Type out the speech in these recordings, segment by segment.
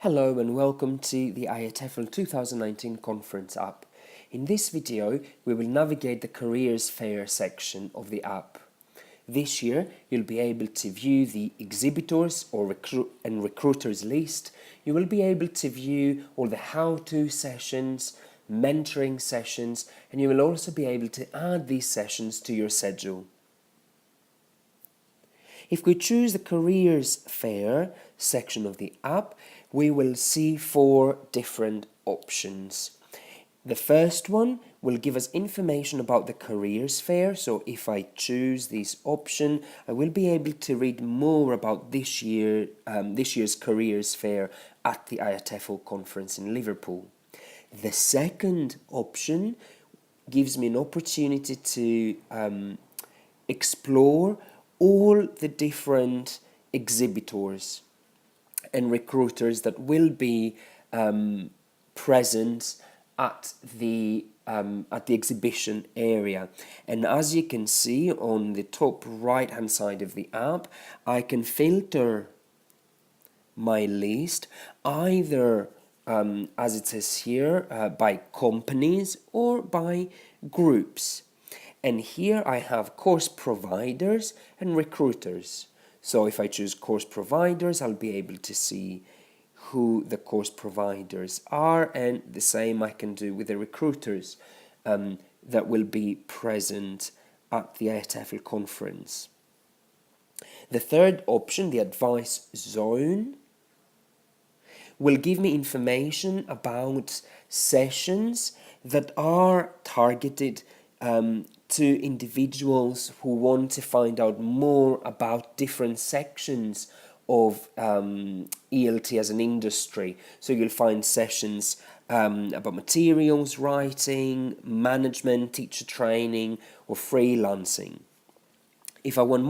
Hello and welcome to the IATEFL 2019 conference app. In this video, we will navigate the Careers Fair section of the app. This year, you'll be able to view the exhibitors or recruiters list. You will be able to view all the how-to sessions, mentoring sessions, and you will also be able to add these sessions to your schedule. If we choose the Careers Fair section of the app, we will see 4 different options. The first one will give us information about the Careers Fair, so if I choose this option, I will be able to read more about this year's Careers Fair at the IATEFL conference in Liverpool. The second option gives me an opportunity to explore all the different exhibitors and recruiters that will be present at the exhibition area. And as you can see on the top right hand side of the app, I can filter my list either as it says here by companies or by groups. And here I have course providers and recruiters. So if I choose course providers, I'll be able to see who the course providers are, and the same I can do with the recruiters that will be present at the IATEFL conference. The third option, the advice zone, will give me information about sessions that are targeted to individuals who want to find out more about different sections of ELT as an industry. So you'll find sessions about materials writing, management, teacher training, or freelancing. If I want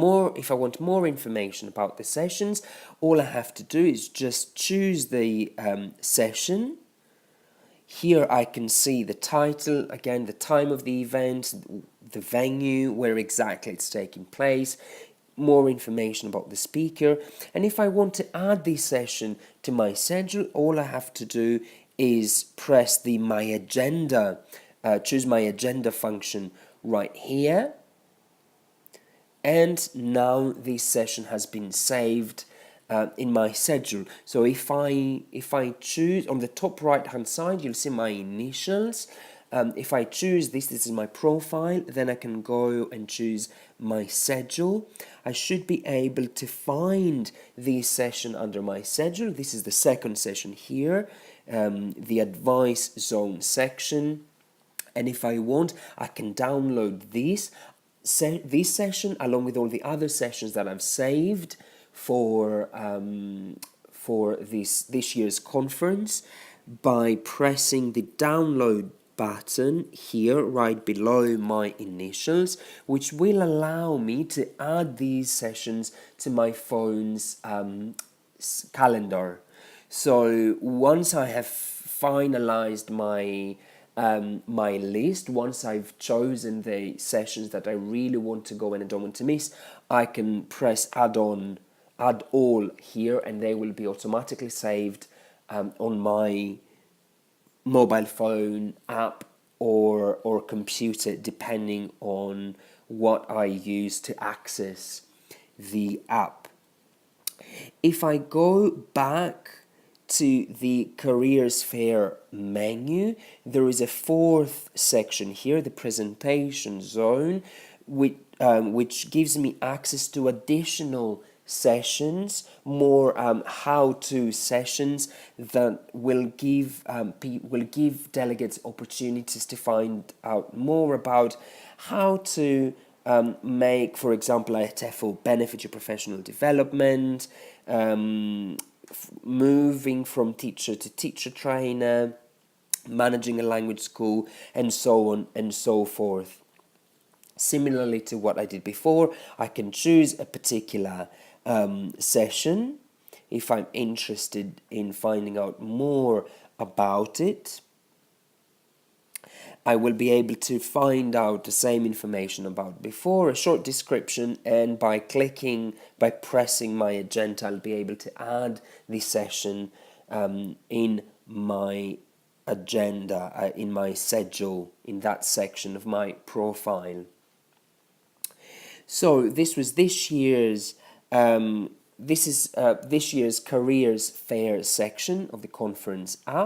more information about the sessions, all I have to do is just choose the session. Here I can see the title, again the time of the event, the venue, where exactly it's taking place, more information about the speaker. And if I want to add this session to my schedule, all I have to do is press the My Agenda, choose My Agenda function right here. And now this session has been saved in my schedule. So if I choose on the top right hand side, you'll see my initials. If I choose this is my profile, then I can go and choose my schedule. I should be able to find this session under my schedule. This is the second session here, the advice zone section. And if I want, I can download this session along with all the other sessions that I've saved for this year's conference by pressing the download button here right below my initials, which will allow me to add these sessions to my phone's calendar. So once I have finalized my list, once I've chosen the sessions that I really want to go and I don't want to miss, I can press add all here, and they will be automatically saved on my mobile phone app or computer, depending on what I use to access the app. If I go back to the Careers Fair menu, there is a 4th section here, the presentation zone, which gives me access to additional sessions, more how-to sessions that will give delegates opportunities to find out more about how to make, for example, IATEFL benefit your professional development, moving from teacher to teacher trainer, managing a language school, and so on and so forth. Similarly to what I did before, I can choose a particular session if I'm interested in finding out more about it. I will be able to find out the same information about before, a short description, and by pressing my agenda, I'll be able to add the session in my agenda, in my schedule, in that section of my profile. So this was this year's this year's careers fair section of the conference app.